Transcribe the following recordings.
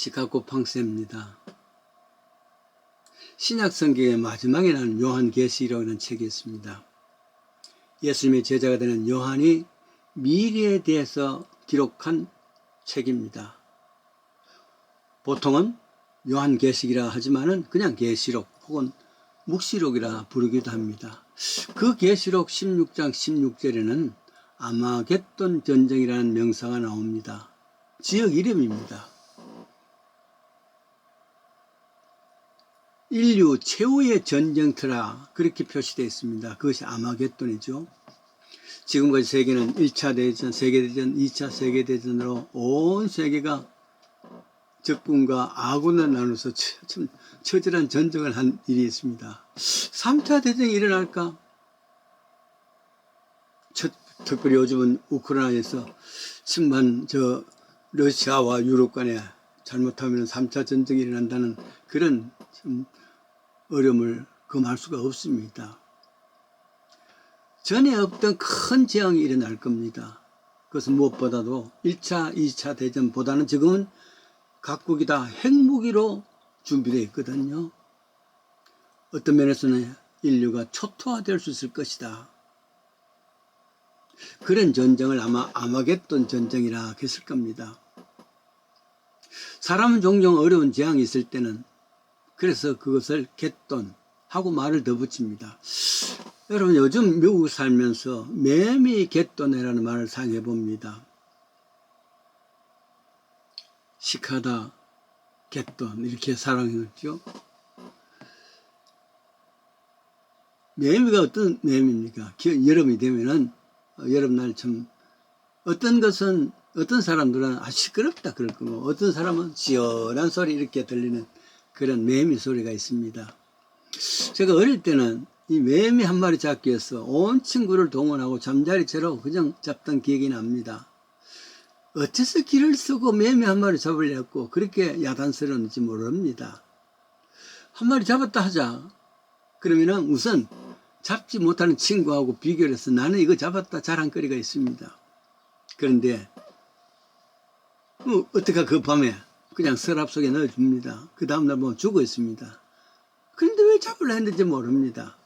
시카고 팡세입니다. 신약 성경의 마지막에 나는 요한계시록이라는 책이 있습니다. 예수님의 제자가 되는 요한이 미래에 대해서 기록한 책입니다. 보통은 요한계시록이라 하지만은 그냥 계시록 혹은 묵시록이라 부르기도 합니다. 그 계시록 16장 16절에는 아마겟돈 전쟁이라는 명사가 나옵니다. 지역 이름입니다. 인류 최후의 전쟁터라 그렇게 표시되어 있습니다. 그것이 아마겟돈이죠. 지금까지 세계는 1차 대전, 세계대전, 2차 세계대전으로 온 세계가 적군과 아군을 나눠서 참 처절한 전쟁을 한 일이 있습니다. 3차 대전이 일어날까? 특별히 요즘은 우크라이나에서 심한 러시아와 유럽 간에 잘못하면 3차 전쟁이 일어난다는 그런 참 어려움을 금할 수가 없습니다. 전에 없던 큰 재앙이 일어날 겁니다. 그것은 무엇보다도 1차, 2차 대전보다는 지금은 각국이 다 핵무기로 준비되어 있거든요. 어떤 면에서는 인류가 초토화될 수 있을 것이다. 그런 전쟁을 아마 아마겟돈 전쟁이라 했을 겁니다. 사람은 종종 어려운 재앙이 있을 때는 그래서 그것을 겟돈 하고 말을 더 붙입니다. 여러분 요즘 미국 살면서 매미 겟돈이라는 말을 사용해 봅니다. 시카다 겟돈 이렇게 사용했죠. 매미가 어떤 매미입니까? 여름이 되면은 여름날 참 어떤 것은 어떤 사람들은 시끄럽다 그럴 거고 어떤 사람은 시원한 소리 이렇게 들리는 그런 매미 소리가 있습니다. 제가 어릴 때는 이 매미 한 마리 잡기 위해서 온 친구를 동원하고 잠자리 채로 그냥 잡던 기억이 납니다. 어째서 기를 쓰고 매미 한 마리 잡으려고 그렇게 야단스러운지 모릅니다. 한 마리 잡았다 하자. 그러면은 우선 잡지 못하는 친구하고 비교를 해서 나는 이거 잡았다 자랑거리가 있습니다. 그런데 어떡하 그 밤에 그냥 서랍 속에 넣어줍니다. 그 다음날 보면 죽어 있습니다. 그런데 왜 잡으려 했는지 모릅니다.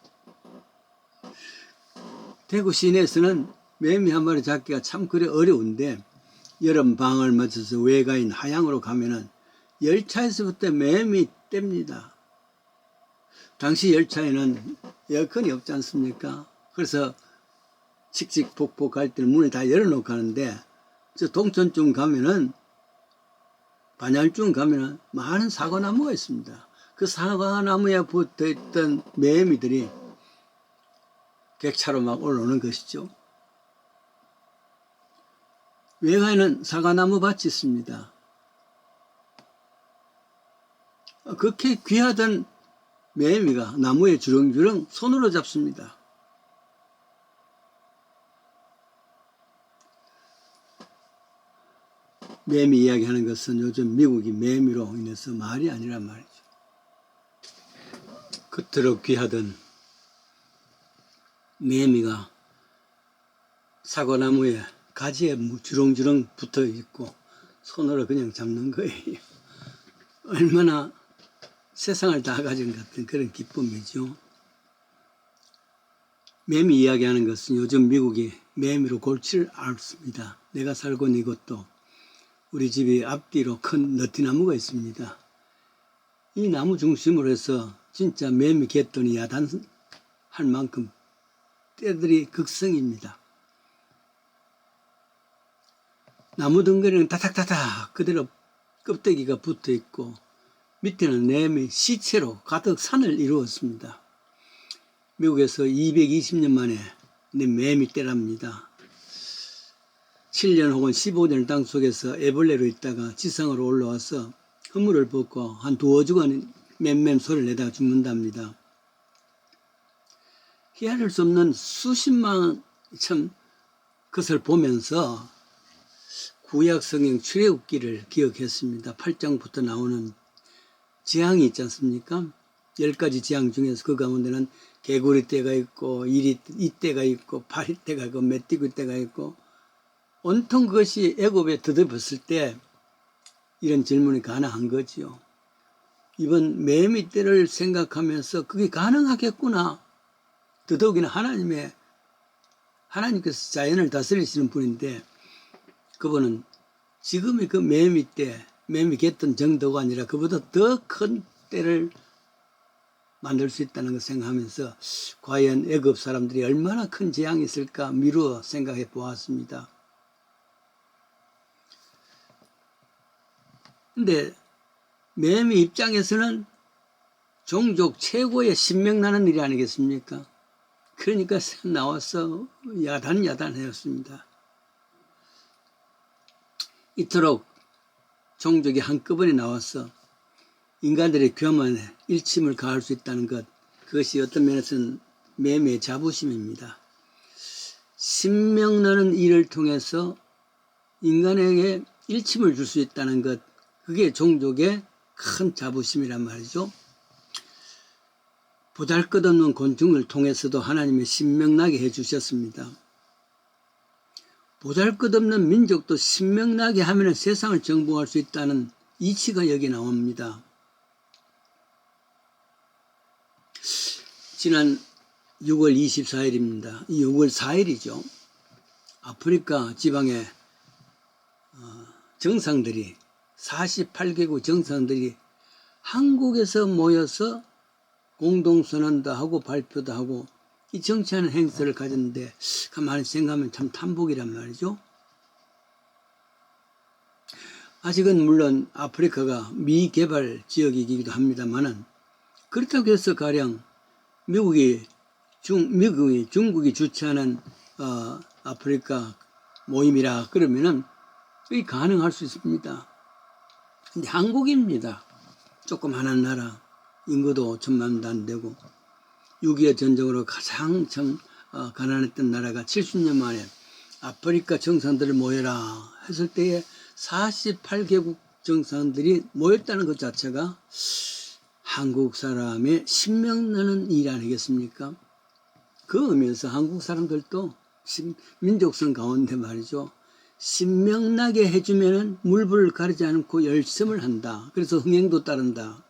대구 시내에서는 매미 한 마리 잡기가 참 그래 어려운데 여름 방학을 맞춰서 외가인 하양으로 가면은 열차에서부터 매미 뗍니다. 당시 열차에는 에어컨이 없지 않습니까? 그래서 칙칙폭폭 갈 때는 문을 다 열어놓고 가는데 저 동천쯤 가면은 반야일쯤 가면은 많은 사과나무가 있습니다. 그 사과나무에 붙어있던 매미들이 객차로 막 올라오는 것이죠. 외가에는 사과나무 밭이 있습니다. 그렇게 귀하던 매미가 나무에 주렁주렁 손으로 잡습니다. 매미 이야기하는 것은 요즘 미국이 매미로 인해서 말이 아니란 말이죠. 그토록 귀하던 매미가 사과나무에 가지에 주렁주렁 붙어 있고 손으로 그냥 잡는 거예요. 얼마나 세상을 다 가진 것 같은 그런 기쁨이죠. 매미 이야기하는 것은 요즘 미국이 매미로 골치를 앓습니다. 내가 살고 있는 이곳도 우리 집이 앞뒤로 큰 너티나무가 있습니다. 이 나무 중심으로 해서 진짜 매미 갯돈이 야단할 만큼 떼들이 극성입니다. 나무 덩어리는 다닥다닥 그대로 껍데기가 붙어 있고 밑에는 매미 시체로 가득 산을 이루었습니다. 미국에서 220년 만에 매미 떼랍니다. 7년 혹은 15년을 땅속에서 애벌레로 있다가 지상으로 올라와서 허물을 벗고 한 두어 주간 맴맴 소리를 내다가 죽는답니다. 헤아릴 수 없는 수십만 참 그것을 보면서 구약 성경 출애굽기를 기억했습니다. 8장부터 나오는 재앙이 있지 않습니까? 10가지 재앙 중에서 그 가운데는 개구리 떼가 있고 이떼가 있고 파리떼가 있고 메뚜기 떼가 있고 온통 그것이 애굽에 더듬었을 때 이런 질문이 가능한 거지요. 이번 매미 때를 생각하면서 그게 가능하겠구나. 더더욱이나 하나님께서 자연을 다스리시는 분인데 그분은 지금의 그 매미 때, 매미 갯던 정도가 아니라 그보다 더 큰 때를 만들 수 있다는 걸 생각하면서 과연 애굽 사람들이 얼마나 큰 재앙이 있을까 미루어 생각해 보았습니다. 근데 매미 입장에서는 종족 최고의 신명나는 일이 아니겠습니까? 그러니까 나와서 야단하였습니다. 이토록 종족이 한꺼번에 나와서 인간들의 교만에 일침을 가할 수 있다는 것, 그것이 어떤 면에서는 매매의 자부심입니다. 신명나는 일을 통해서 인간에게 일침을 줄 수 있다는 것, 그게 종족의 큰 자부심이란 말이죠. 보잘것없는 곤충을 통해서도 하나님이 신명나게 해주셨습니다. 보잘것없는 민족도 신명나게 하면 세상을 정복할 수 있다는 이치가 여기 나옵니다. 지난 6월 24일입니다. 6월 4일이죠. 아프리카 지방의 정상들이 48개국 정상들이 한국에서 모여서 공동선언도 하고 발표도 하고 이 정치하는 행사를 가졌는데 가만히 생각하면 참 탐복이란 말이죠. 아직은 물론 아프리카가 미개발 지역이기도 합니다만은 그렇다고 해서 가령 미국이 중국이 주최하는 아프리카 모임이라 그러면은 그게 가능할 수 있습니다. 근데 한국입니다. 조그마한 나라, 인구도 1000만도 안 되고 6.25 전쟁으로 가장 가난했던 나라가 70년 만에 아프리카 정상들을 모여라 했을 때에 48개국 정상들이 모였다는 것 자체가 한국 사람의 신명나는 일 아니겠습니까? 그 의미에서 한국 사람들도 민족성 가운데 말이죠. 신명나게 해주면은 물불을 가리지 않고 열심을 한다. 그래서 흥행도 따른다.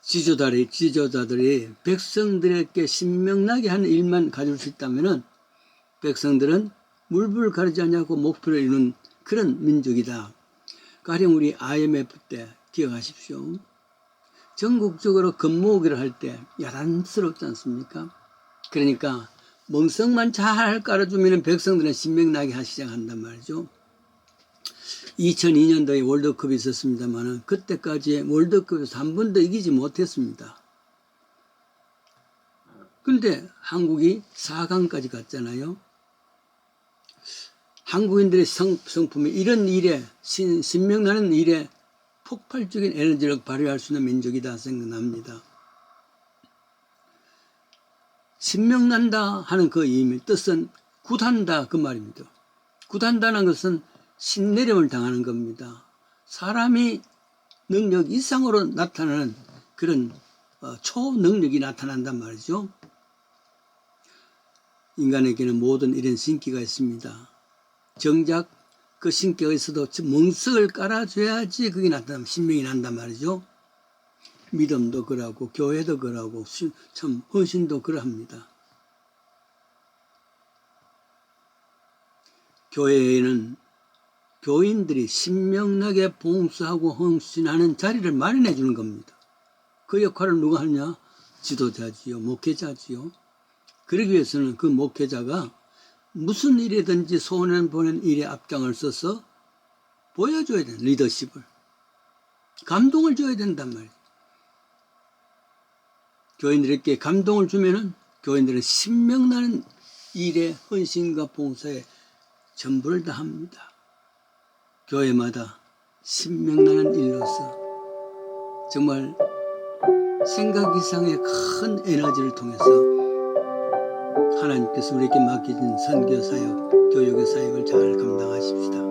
지도자들이 백성들에게 신명나게 하는 일만 가질 수 있다면은 백성들은 물불을 가리지 않고 목표를 이루는 그런 민족이다. 가령 우리 IMF 때 기억하십시오. 전국적으로 금모으기를 할 때 야단스럽지 않습니까? 그러니까 멍석만 잘 깔아주면 백성들은 신명나게 하기 시작한단 말이죠. 2002년도에 월드컵이 있었습니다만 그때까지 월드컵에서 한 번도 이기지 못했습니다. 그런데 한국이 4강까지 갔잖아요. 한국인들의 성품이 이런 일에 신명나는 일에 폭발적인 에너지를 발휘할 수 있는 민족이다 생각납니다. 신명난다 하는 그 뜻은 굿한다 그 말입니다. 굿한다는 것은 신내림을 당하는 겁니다. 사람이 능력 이상으로 나타나는 그런 초능력이 나타난단 말이죠. 인간에게는 모든 이런 신기가 있습니다. 정작 그 신기가 있어도 멍석을 깔아줘야지 그게 나타나면 신명이 난단 말이죠. 믿음도 그러고 교회도 그러고 참 헌신도 그러합니다. 교회에는 교인들이 신명나게 봉사하고 헌신하는 자리를 마련해 주는 겁니다. 그 역할을 누가 하냐? 지도자지요. 목회자지요. 그러기 위해서는 그 목회자가 무슨 일이든지 소원 보낸 일에 앞장을 서서 보여줘야 돼. 리더십을. 감동을 줘야 된단 말이에요. 교인들에게 감동을 주면은 교인들은 신명나는 일에 헌신과 봉사에 전부를 다합니다. 교회마다 신명나는 일로서 정말 생각 이상의 큰 에너지를 통해서 하나님께서 우리에게 맡겨진 선교 사역, 교육의 사역을 잘 감당하십시다.